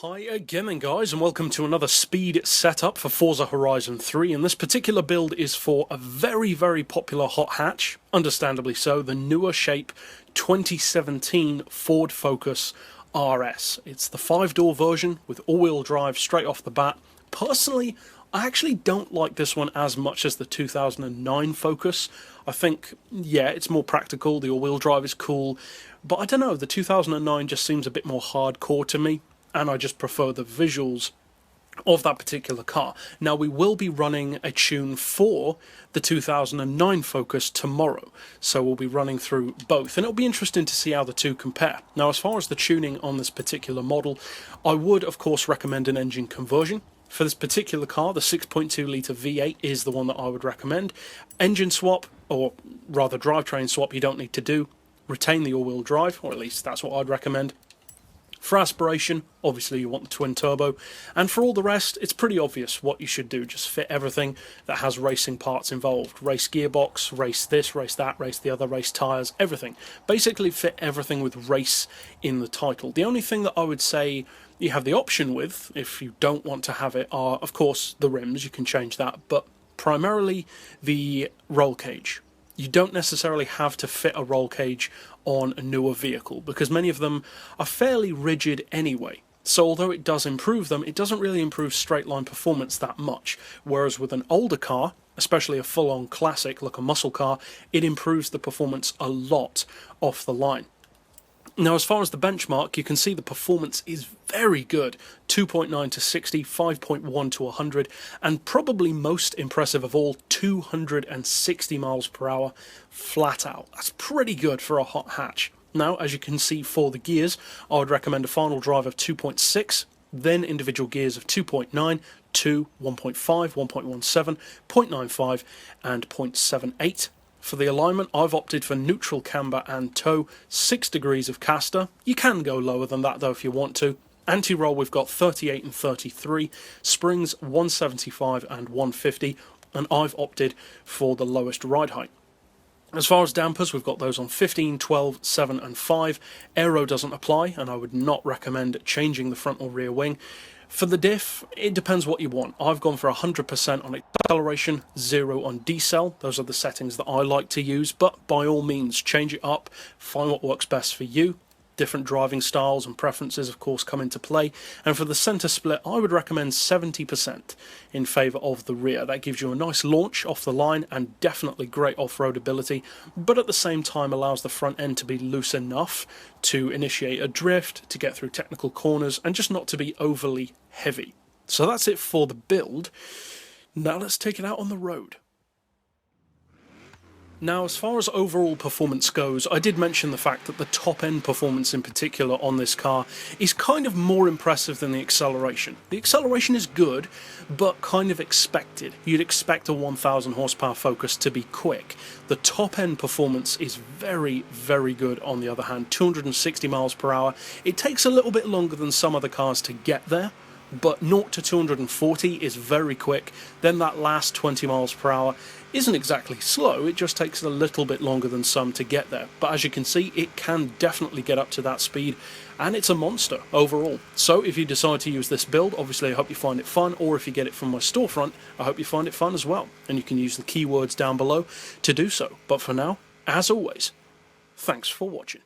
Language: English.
Hi again then guys, and welcome to another speed setup for Forza Horizon 3, and this particular build is for a very popular hot hatch, understandably so, the newer shape 2017 Ford Focus RS. It's the 5-door version with all-wheel drive straight off the bat. Personally, I actually don't like this one as much as the 2009 Focus. I think, yeah, it's more practical, the all-wheel drive is cool, but I don't know, the 2009 just seems a bit more hardcore to me, and I just prefer the visuals of that particular car. Now, we will be running a tune for the 2009 Focus tomorrow, so we'll be running through both, and it'll be interesting to see how the two compare. Now, as far as the tuning on this particular model, I would, of course, recommend an engine conversion. For this particular car, the 6.2 litre V8 is the one that I would recommend. Engine swap, or rather drivetrain swap, you don't need to do. Retain the all-wheel drive, or at least that's what I'd recommend. For aspiration, obviously you want the twin turbo, and for all the rest, it's pretty obvious what you should do. Just fit everything that has racing parts involved. Race gearbox, race this, race that, race the other, race tyres, everything. Basically fit everything with race in the title. The only thing that I would say you have the option with, if you don't want to have it, are, of course, the rims. You can change that, but primarily the roll cage. You don't necessarily have to fit a roll cage on a newer vehicle, because many of them are fairly rigid anyway. So although it does improve them, it doesn't really improve straight line performance that much. Whereas with an older car, especially a full-on classic like a muscle car, it improves the performance a lot off the line. Now, as far as the benchmark, you can see the performance is very good. 2.9 to 60, 5.1 to 100, and probably most impressive of all, 260 miles per hour flat out. That's pretty good for a hot hatch. Now, as you can see for the gears, I would recommend a final drive of 2.6, then individual gears of 2.9, 2, 1.5, 1.17, 0.95, and 0.78. For the alignment, I've opted for neutral camber and toe, 6 degrees of caster. You can go lower than that though if you want to. Anti-roll, we've got 38 and 33, springs 175 and 150, and I've opted for the lowest ride height. As far as dampers, we've got those on 15, 12, 7 and 5. Aero doesn't apply, and I would not recommend changing the front or rear wing. For the diff, it depends what you want. I've gone for 100% on acceleration, 0 on decel. Those are the settings that I like to use, but by all means, change it up, find what works best for you. Different driving styles and preferences, of course, come into play. And for the centre split, I would recommend 70% in favour of the rear. That gives you a nice launch off the line and definitely great off-road ability, but at the same time allows the front end to be loose enough to initiate a drift, to get through technical corners, and just not to be overly heavy. So that's it for the build. Now let's take it out on the road. Now, as far as overall performance goes, I did mention the fact that the top-end performance in particular on this car is kind of more impressive than the acceleration. The acceleration is good, but kind of expected. You'd expect a 1000 horsepower Focus to be quick. The top-end performance is very good on the other hand, 260 miles per hour. It takes a little bit longer than some other cars to get there, but 0 to 240 is very quick. Then that last 20 miles per hour isn't exactly slow, it just takes a little bit longer than some to get there. But as you can see, it can definitely get up to that speed, and it's a monster overall. So if you decide to use this build, obviously I hope you find it fun, or if you get it from my storefront, I hope you find it fun as well. And you can use the keywords down below to do so. But for now, as always, thanks for watching.